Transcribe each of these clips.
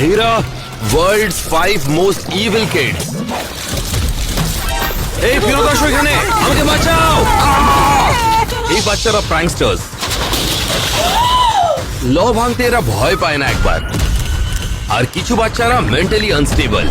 এরা world's 5 most evil kids. এই ফিরত আসো এখানে, আমাকে বাঁচাও। এই বাচ্চারা প্র্যাঙ্কস্টার্স। ল ভাঙতে এরা ভয় পায় না একবার। আর কিছু বাচ্চারা মেন্টালি আনস্টেবল।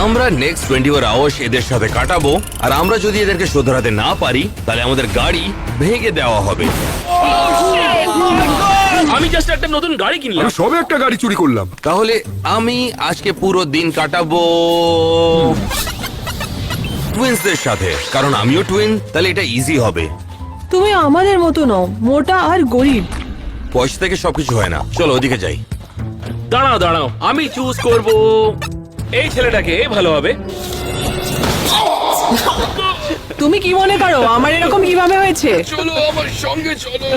আমরা নেক্সট 24 আওয়ার্স এদের সাথে কাটাবো, আর আমরা যদি এদেরকে শোধরাতে না পারি তাহলে আমাদের গাড়ি ভেঙে দেওয়া হবে। আমি জাস্ট একটা নতুন গাড়ি কিনলাম। আমি সবে একটা গাড়ি চুরি করলাম। তাহলে আমি আজকে পুরো দিন কাটাবো টুইন্সদের সাথে, কারণ আমিও টুইন, তাহলে এটা ইজি হবে। তুমি আমাদের মতো নও, মোটা আর গরিব। পয়সা থেকে সবকিছু হয় না। চলো ওদিকে যাই। দাঁড়াও দাঁড়াও, আমি চুজ করব এই ছেলেটাকে, ভালো হবে। তুমি কি মনে করো আমার এরকম কিভাবে হয়েছে? চলো আমার সঙ্গে চলো।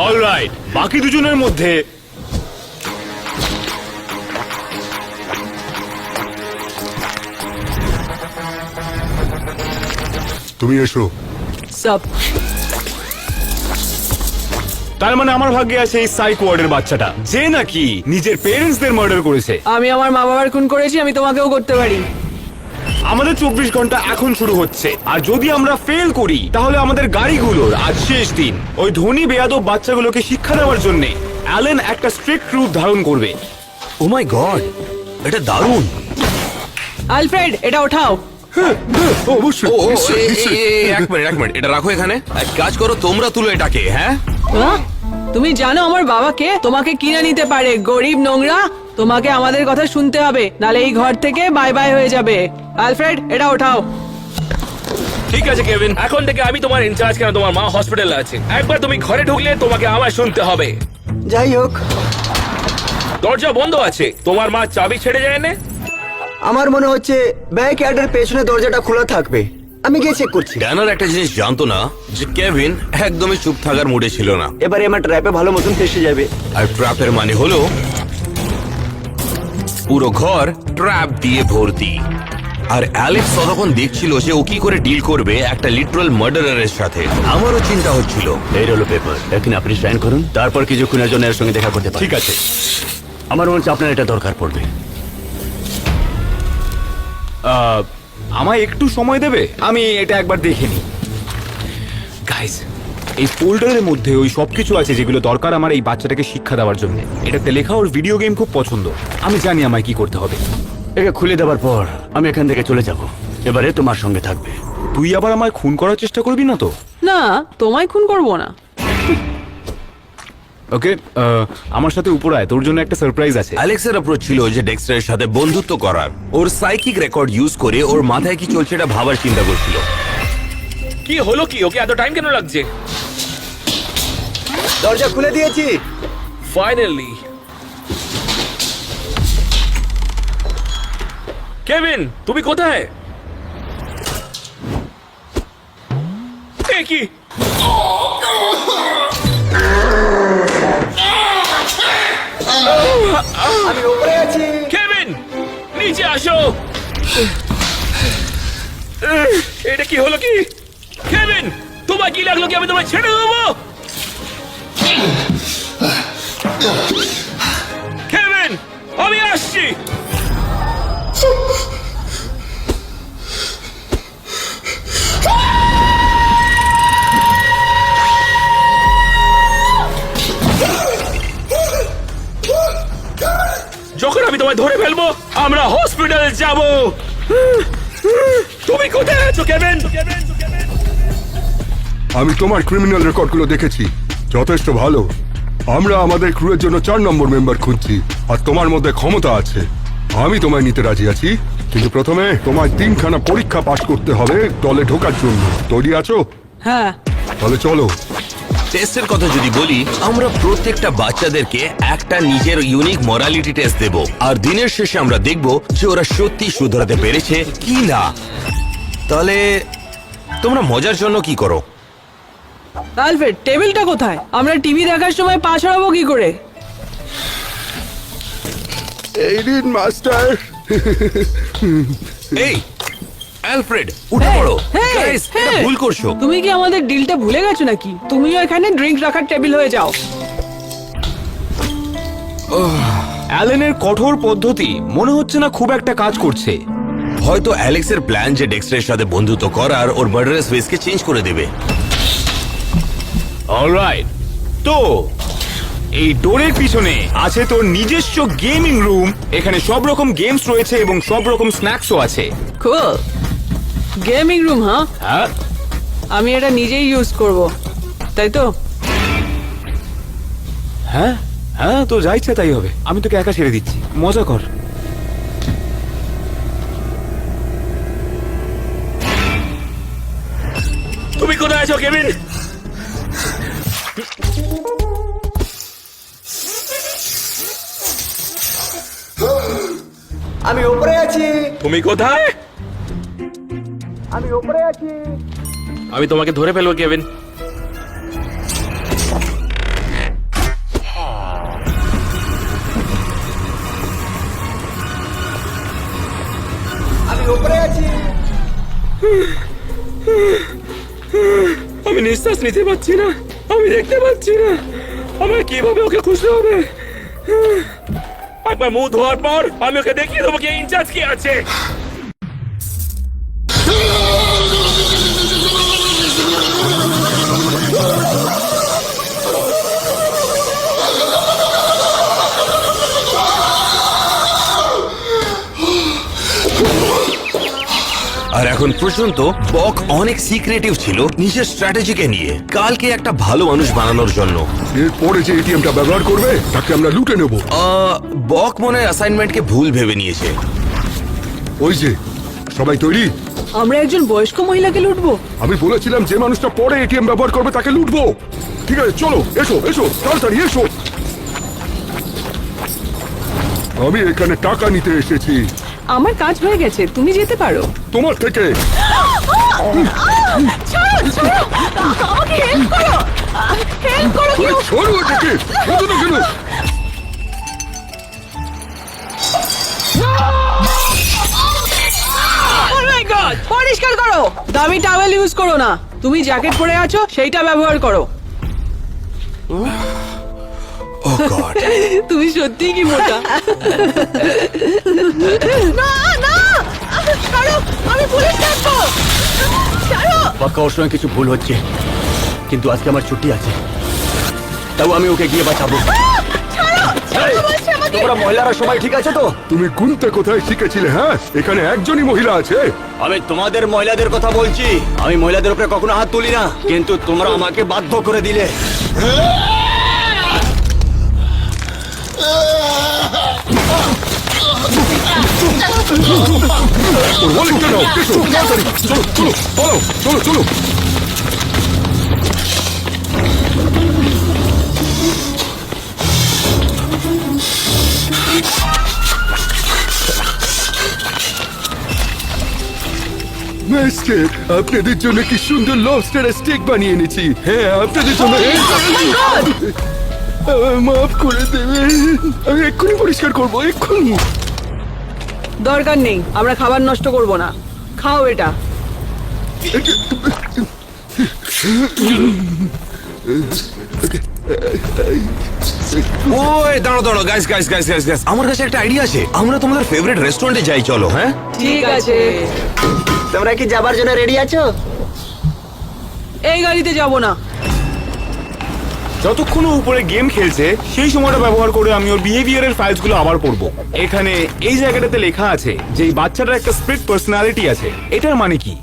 অলরাইট, বাকি দুজনের মধ্যে তুমি এসো। সব তার মানে আমার ভাগ্যে আছে এই সাইক ওয়ার্ডের বাচ্চাটা, যে নাকি নিজের পেরেন্টসদের মার্ডার করেছে। আমি আমার মা বাবার খুন করেছি, আমি তোমাকেও করতে পারি। আমাদের 24 ঘন্টা এখন শুরু হচ্ছে, আর যদি আমরা ফেল করি তাহলে আমাদের গাড়িগুলোর আজ শেষ দিন। ওই ধনী বেয়াদব বাচ্চাগুলোকে শিক্ষা দেওয়ার জন্য অ্যালেন একটা স্ট্রিক্ট রূপ ধারণ করবে। ও মাই গড, এটা দারুণ। আলফ্রেড, এটা ওঠাও। অবশ্যই, ও ও, নিশ্চয়ই, নিশ্চয়ই। এক মিনিট, এটা রাখো এখানে। এক কাজ করো, তোমরা তুলো এটাকে। হ্যাঁ, আহ? তুমি জানো আমার বাবাকে তোমাকে কিনে নিতে পারে, গরিব নোংরা। তোমাকে আমাদের কথা শুনতে হবে, নালে এই ঘর থেকে বাই বাই হয়ে যাবে। আলফ্রেড, এটা ওঠাও। ঠিক আছে কেভিন, এখন থেকে আমি তোমার ইনচার্জ, কেন তোমার মা হসপিটালে আছে। একবার তুমি ঘরে ঢুকলে তোমাকে আমার শুনতে হবে। যাই হোক, দরজা বন্ধ আছে, তোমার মা চাবি ছেড়ে যায় না? আমার মনে হচ্ছে ব্যাক ইয়ার্ডের পেছনে দরজাটা খোলা থাকবে। আমি গিয়ে চেক করছি। ড্যানার একটা জিনিস জানতো না, যে কেভিন একদমই চুপ থাকার মুডে ছিল না। এবারে আমার ট্র্যাপে ভালো মতন ফেসে যাবে। আর ট্র্যাপের মানে হলো পুরো ঘর ট্র্যাপ দিয়ে ভর্তি। আর অ্যালেক্স ততক্ষণ দেখছিল যে ও কি করে ডিল করবে একটা লিটারাল মার্ডারারের সাথে। আমারও চিন্তা হচ্ছিল। এই হলো পেপার, এখানে আপনি সাইন করুন, তারপর কিছুক্ষণের জন্য এর সঙ্গে দেখা করতে পারেন। ঠিক আছে, আমার মনে হচ্ছে আপনার এটা দরকার পড়বে। আমায় একটু সময় দেবে? আমি এটা একবার দেখে নিই। গাইস, এই ফোল্ডারের মধ্যে ওই সবকিছু আছে যেগুলো দরকার আমার এই বাচ্চাটাকে শিক্ষা দেওয়ার জন্য। এটাতে লেখা ওর ভিডিও গেম খুব পছন্দ। আমি জানি আমায় কি করতে হবে। একে খুলে দেওয়ার পর আমি এখান থেকে চলে যাব। এবারে তোমার সঙ্গে থাকবে। তুই আবার আমায় খুন করার চেষ্টা করবি না তো? না, তোমায় খুন করবো না। ওকে, আমার সাথে উপর আয়, তোর জন্য একটা সারপ্রাইজ আছে। অ্যালেক্সের অ্যাপ্রোচ ছিল যে ডেক্সটারের সাথে বন্ধুত্ব করার। ওর সাইকিক রেকর্ড ইউজ করে ওর মাথায় কি চলছে এটা ভাবার চিন্তা করছিল। কি হলো কি, ওকে এত টাইম কেন লাগছে? দরজা খুলে দিয়েছি। ফাইনালি। কেভিন, তুমি কোথায়? এ কি? আমি উপরে আছি। কেভিন, নিচে আসো। এটা কি হলো কি? কেভিন, তোমার কি লাগলো কি আমি তোমায় ছেড়ে দেবো? কেভিন, আমি আসছি। যখন আমি তোমায় ধরে ফেলবো আমরা হসপিটালে যাব। তুমি কোথায় আছো কেভিন? আমি তোমার ক্রিমিনাল রেকর্ডগুলো দেখেছি, যথেষ্ট ভালো। আমরা আমাদের ক্রুয়ের জন্য 4 নম্বর মেম্বার খুঁজছি, আর তোমার মধ্যে ক্ষমতা আছে। আমি তোমায় নিতে রাজি আছি, কিন্তু প্রথমে তোমায় 3খানা পরীক্ষা পাশ করতে হবে দলে ঢোকার জন্য। তৈরি আছো? হ্যাঁ। তাহলে চলো। টেস্টের কথা যদি বলি, আমরা প্রত্যেকটা বাচ্চাদেরকে একটা নিজের ইউনিক মরালিটি টেস্ট দেব, আর দিনের শেষে আমরা দেখব যে ওরা সত্যি শুধরাতে পেরেছে কি না। তাহলে তোমরা মজার জন্য কি করো? আলফ্রেড, টেবিলটা কোথায়? আমরা টিভি দেখার সময় পা ছড়াবো কি করে? এই দিন মাস্টার। এই অ্যালফ্রেড, উঠে পড়ো। Hey, Guys, এটা hey! ভুল করছো। তুমি কি আমাদের ডিলটা ভুলে গেছো নাকি? তুমিও এখানে ড্রিঙ্ক রাখার টেবিল হয়ে যাও। অ্যালেনের কঠোর পদ্ধতি মনে হচ্ছে না খুব একটা কাজ করছে। হয়তো অ্যালেক্সের প্ল্যান যে ডেক্সটারের সাথে বন্ধুত্ব করার ওর মার্ডারাস ফেসকে চেঞ্জ করে দেবে। অলরাইট, তো এই ডোরের পিছনে আছে তোর নিজস্ব গেমিং রুম। এখানে সব রকম গেমস রয়েছে এবং সব রকম স্ন্যাক্সও আছে। কুল গেমিং রুম, হ্যাঁ? হ্যাঁ, আমি এটা নিজেই ইউজ করব, তাই তো? হ্যাঁ, হ্যাঁ, তো যা ইচ্ছা তাই হবে। আমি তোকে একা ছেড়ে দিচ্ছি, মজা কর। তুমি কোথায় আছো কেভিন? আমি উপরে আছি। তুমি কোথায়? আমি উপরে আছি। আমি তোমাকে ধরে ফেলবো কেভিন। আমি উপরে আছি। আমি নিঃশ্বাস নিতে পারছি না, আমি দেখতে পাচ্ছি না। আমার কিভাবে ওকে খুঁজতে হবে? একবার মুখ ধোয়ার পর আমি ওকে দেখিয়ে দেবো কি ইনচার্জ কি আছে। আর এখন পর্যন্ত বক অনেক সিক্রেটিভ ছিল নিজের স্ট্র্যাটেজিকে নিয়ে, কালকে একটা ভালো মানুষ বানানোর জন্য। এরপরে যে এটিএমটা ব্যবহার করবে তাকে আমরা লুটে নেব। বক মনে হয় অ্যাসাইনমেন্টকে ভুল ভেবে নিয়েছে। ওই যে, সবাই তৈরি? আমরা একজন বয়স্ক মহিলাকে লুটবো? আমি বলেছিলাম যে মানুষটা পরে এটিএম ব্যবহার করবে তাকে লুটবো। ঠিক আছে, চলো, এসো এসো, তাড়াতাড়ি এসো। আমি এখানে টাকা নিতে এসেছি আমার কাজ হয়ে গেছে, তুমি যেতে পারো। তোমার থেকে। আমাকে হেল্প করো, হেল্প করো। ওই ছোড়ো এটাকে, ছোড়ো না কেন? Oh my God! পরিষ্কার করো। দামি টাওয়েল ইউজ করো না, তুমি জ্যাকেট পরে আছো সেইটা ব্যবহার করো। ও গড, তুমি সত্যিই কি মোটা। না না, ছাড়ো, আমি পুলিশ ডাকবো। ছাড়ো। পাক্কা ওর সঙ্গে কিছু ভুল হচ্ছে, কিন্তু আজকে আমার ছুটি আছে, তাও আমি ওকে গিয়ে বাঁচাবো। তোমরা মহিলারা সবাই ঠিক আছে তো? তুমি গুনতে কোথায় শিখেছিলে? হ্যাঁ, এখানে একজনই মহিলা আছে। আমি তোমাদের মহিলাদের কথা বলছি, আমি মহিলাদের উপরে কখনো হাত তুলি না, কিন্তু তোমরা আমাকে বাধ্য করে দিলে। ওর ওয়ালেটটা নাও, এসো, তাড়াতাড়ি, চলো চলো, চলো চলো চলো। মাস্টার, আপনাদের জন্য কি সুন্দর লবস্টার স্টেক বানিয়ে এনেছি। হ্যাঁ, আপনাদের জন্য। মাফ করে দেবেন, আমি এক্ষুনি পরিষ্কার করবো, এক্ষুনি। দরকার নেই, আমরা খাবার নষ্ট করব না। খাও এটা। ওই দাঁড়াও দাঁড়াও, guys guys guys guys guys, আমার কাছে একটা আইডিয়া আছে। আমরা তোমাদের ফেভারিট রেস্টুরেন্টে যাই, চলো। হ্যাঁ, ঠিক আছে, তোমরা কি যাবার জন্য রেডি আছো? এই গাড়িতে যাব না। যতক্ষণ ও উপরে গেম খেলছে সেই সময়টা ব্যবহার করে আমি ওর বিহেভিয়ারের ফাইলসগুলো আবার পড়বো। এখানে এই জায়গাটাতে লেখা আছে যে এই বাচ্চাটার একটা স্প্লিট পার্সোনালিটি আছে। এটার মানে কি?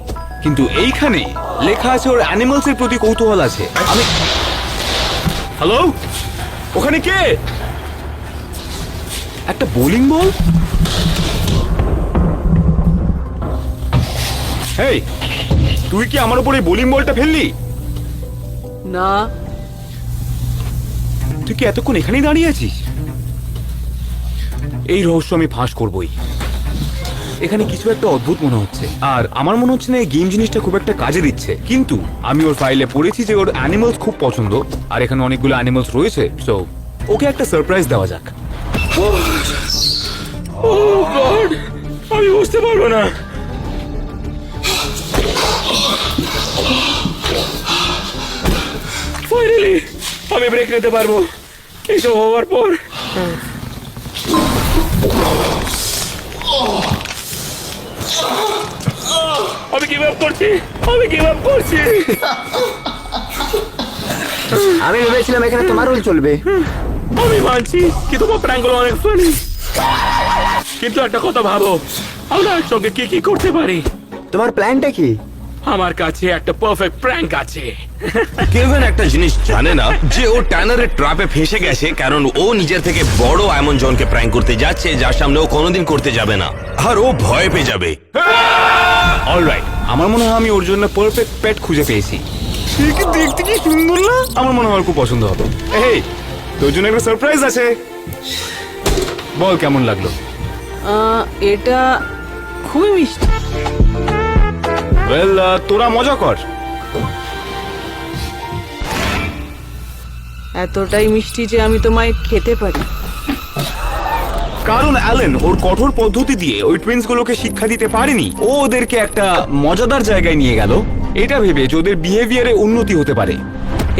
কিন্তু এইখানে লেখা আছে ওর অ্যানিমালস এর প্রতি কৌতূহল আছে। আমি হ্যালো, ওখানে কে? একটা বোলিং বল? হেই, তুই কি আমার উপরে বোলিং বলটা ফেললি? না, তুই কি এতক্ষণ এখানেই দাঁড়িয়ে আছিস? এই রহস্য আমি ফাঁস করবই। এখানে কিছু একটা অদ্ভুত মনে হচ্ছে, আর আমার মনে হচ্ছে না এই গেম জিনিসটা খুব একটা কাজে দিচ্ছে। কিন্তু আমি ওর ফাইলে পড়েছি যে ওর অ্যানিমালস খুব পছন্দ, আর এখানে অনেকগুলো অ্যানিমালস রয়েছে। সো ওকে একটা সারপ্রাইজ দেওয়া যাক। ও গড, আমি বুঝতে পারবো না। ফাইনালি আমি ব্রেক নিতে পারবো এইসব হওয়ার পর। গিভ আপ করছি, আমি গিভ আপ করছি। আমি ভেবেছিলাম এখানে তোমার রোল চলবে। আমি মানছি কি তোমার প্র্যাঙ্কগুলো অনেক ফানি, কিন্তু একটা কথা ভাবো, আমরা একসঙ্গে কি কি করতে পারি। তোমার প্ল্যানটা কি? আমার কাছে একটা পারফেক্ট প্র্যাঙ্ক আছে। কেভিন একটা জিনিস জানে না যে ও ট্যানারের ট্র্যাপে ফেসে গেছে, কারণ ও নিজের থেকে বড় এমন জনকে প্র্যাঙ্ক করতে যাচ্ছে যার সামনে ও কোনোদিন করতে যাবে না, আর ও ভয় পেয়ে যাবে। অলরাইট, আমার মনে হয় আমি ওর জন্য পারফেক্ট পেট খুঁজে পেয়েছি। সে কি দেখতে কি সুন্দর না? আমার মনে হয় ওর খুব পছন্দ হবে। এই, তোর জন্য একটা সারপ্রাইজ আছে। বল কেমন লাগলো? এটা খুবই মিষ্টি। ওয়েল, তোরা মজা কর। এতটাই মিষ্টি যে আমি তোমায় খেতে পারি। কারণ অ্যালেন ওর কঠোর পদ্ধতি দিয়ে ওই টুইন্স গুলোকে শিক্ষা দিতে পারেনি। ও ওদেরকে একটা মজাদার জায়গায় নিয়ে গেল, এটা ভেবে যে ওদের বিহেভিয়ারে উন্নতি হতে পারে।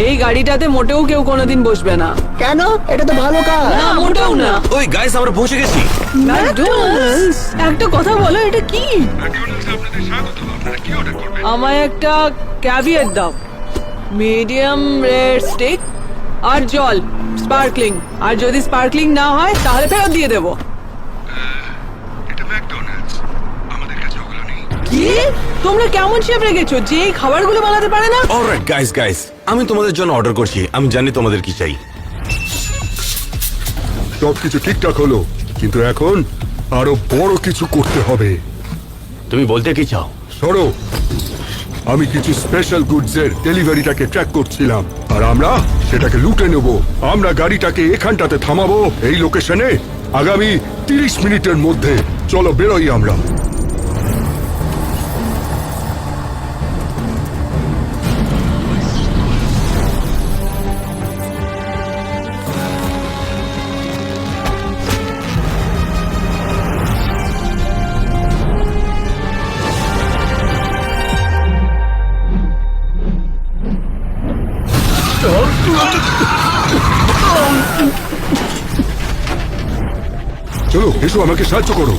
এই গাড়িটাতে মোটেও কেউ কোনোদিন বসবে না। কেন? এটা তো ভালো কাজ। না, মোটেও না। ওই গাইস, আমরা পৌঁছে গেছি। ম্যাকডোনাল্ডস, একটা কথা বলো, এটা কি? আমায় একটা ক্যাভিয়ার দাও, মিডিয়াম রেড স্টেক আর জল স্পার্কলিং, আর যদি স্পার্কলিং না হয় তাহলে ফেরত দিয়ে দেবো। কি? তোমরা কেমন শেফ রেখেছো যে এই খাবারগুলো বানাতে পারে না? অলরাইট গাইস, আমি তোমাদের জন্য অর্ডার করছি। আমি জানি তোমাদের কি চাই। সবকিছু ঠিকঠাক হলো, কিন্তু এখন আরো বড় কিছু করতে হবে। তুমি বলতে কি চাও? সরো, আমি কিছু স্পেশাল গুডসের ডেলিভারিটাকে ট্র্যাক করছিলাম, আর আমরা সেটাকে লুটে নেব। আমরা গাড়িটাকে এখানটাতে থামাবো, এই লোকেশনে, আগামী 30 মিনিটের মধ্যে। চলো বেরোই আমরা। চলো, এসো, আমাকে সাহায্য করো।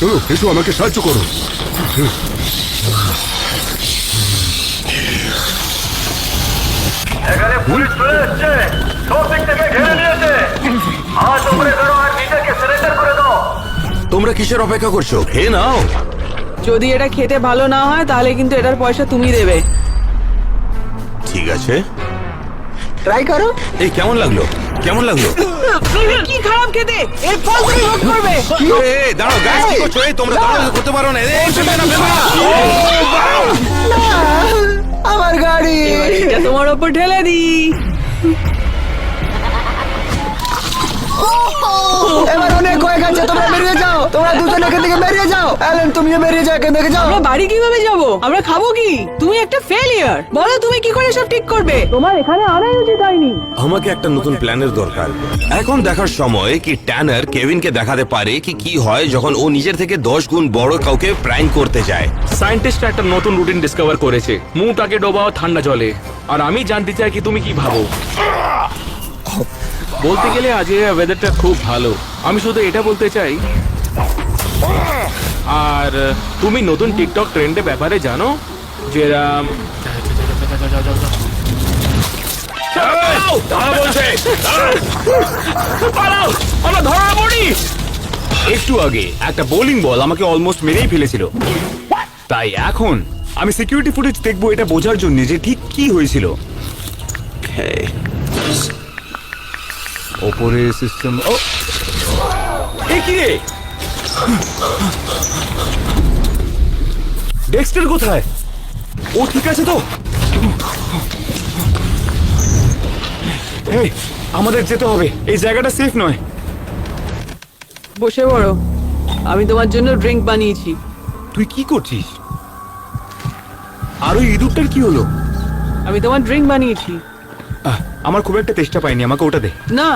চলো, এসো, আমাকে সাহায্য করো। এখানে পুলিশ চলে এসছে, সব দিক থেকে ঘিরে নিয়েছে। হাত উপরে করো আর নিজেকে সারেন্ডার করে দাও। তোমরা কিসের অপেক্ষা করছো? হে নাও। যদি এটা খেতে ভালো না হয় তাহলে কিন্তু এটার পয়সা তুমি দেবে। ঠিক আছে। ট্রাই করো। এই কেমন লাগলো? কেমন লাগলো? কি খারাপ খেতে, এর ফল তুমি ভোগ করবে। এই দাঁড়াও গাইস, কি করছো? এই তোমরা দাঁড়াও, করতে পারো না। এই ফেলবে না, ফেলবে না। আমার গাড়ি। এবার এটা তোমার ওপর ঢেলে দি। এবার অনেক হয়ে গেছে, তোমরা বেরিয়ে যাও। তোমরা দুজন এখান থেকে বেরিয়ে যাও। অ্যালেন, তুমিও বেরিয়ে যাও এখান থেকে, যাও। আমরা বাড়ি কিভাবে যাব? আমরা খাবো কি? তুমি একটা ফেলিয়ার। বলো তুমি কি করে সব ঠিক করবে? তোমার এখানে আনাই উচিত হয়নি। আমাকে একটা নতুন প্ল্যানের দরকার। এখন দেখার সময় কি ট্যানার কেভিনকে দেখাতে পারে কি কি হয় যখন ও নিজের থেকে 10 গুণ বড় কাউকে প্র্যাঙ্ক করতে যায়। সায়েন্টিস্টরা একটা নতুন রুটিন ডিসকভার করেছে, মুখটাকে ডোবাও ঠান্ডা জলে। আর আমি জানতে চাই কি তুমি কি ভাবো। বলতে গেলে আজকে ওয়েদারটা খুব ভালো। আমি শুধু এটা বলতে চাই, আর তুমি নতুন টিকটক ট্রেন্ডের ব্যাপারে জানো? যেরাম আমরা ধরা পড়ি। একটু আগে একটা বোলিং বল আমাকে অলমোস্ট মেরেই ফেলেছিল। তাই এখন আমি সিকিউরিটি ফুটেজ দেখবো এটা বোঝার জন্য যে ঠিক কি হয়েছিল। ওপরে সিস্টেম। ও কি রে? ডেক্সটার কোথায়? ও ঠিক আছে তো? এই, আমাদের যেতে হবে, এই জায়গাটা সেফ নয়। বসে পড়ো, আমি তোমার জন্য ড্রিঙ্ক বানিয়েছি। তুই কি করছিস? আর ওই ইঁদুরটার কি হলো? আমি তোমার ড্রিঙ্ক বানিয়েছি। আমার খুব একটা তেষ্টা পাইনি, আমাকে ওটা দে। না,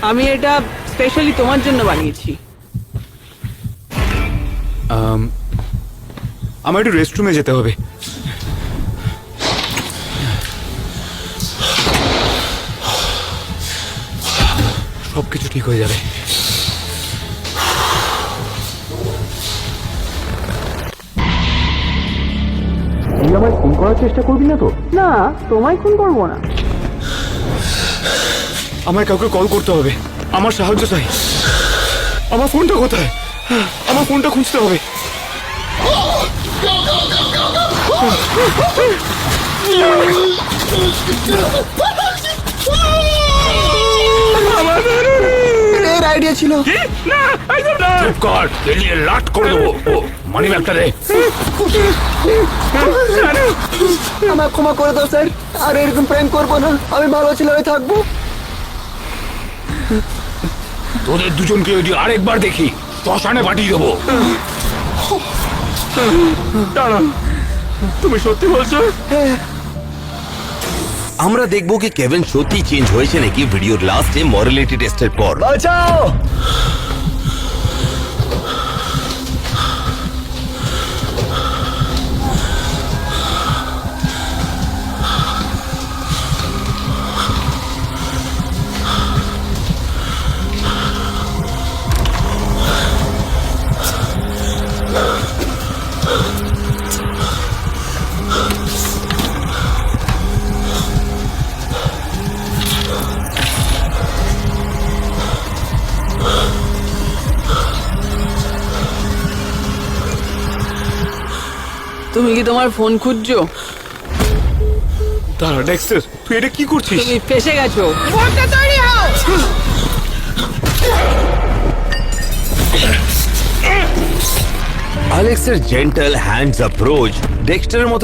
আমি এটা স্পেশালি তোমার জন্য বানিয়েছি। আমার একটু রেস্টরুমে যেতে হবে। সবকিছু ঠিক হয়ে যাবে। তুই আমায় ফোন করার চেষ্টা করবি না তো? না, তোমায় খুন করবো না। আমায় কাউকে কল করতে হবে, আমার সাহায্য চাই। আমার ফোনটা কোথায়? আমার ফোনটা খুঁজতে হবে। এর আইডিয়া ছিল। না, একদম না। কর এলিয়ে লাট করে দেবো। মানি ব্যাগটা দে। আমার ক্ষমা করে দাও স্যার, আর এরকম প্র্যাঙ্ক করবো না। আমি ভালো ছেলে হয়ে থাকবো। তোদের দুজনকে যদি আরেকবার দেখি শ্মশানে পাঠিয়ে দেবো। দাঁড়াও, তুমি সত্যি বলছো? আমরা দেখবো কি কেভিন সত্যি চেঞ্জ হয়েছে নাকি ভিডিওর লাস্টে মরালিটি টেস্টের পর। বাঁচাও! তুমি কি তোমার ফোন খুঁজছো? দাঁড়া ডেক্সটার, তুই এটা কি করছিস? তুমি ফেসে গেছো। ফোনটা তৈরি হও। অ্যালেক্সের জেন্টাল হ্যান্ডস অ্যাপ্রোচ ডেক্সটারের মতো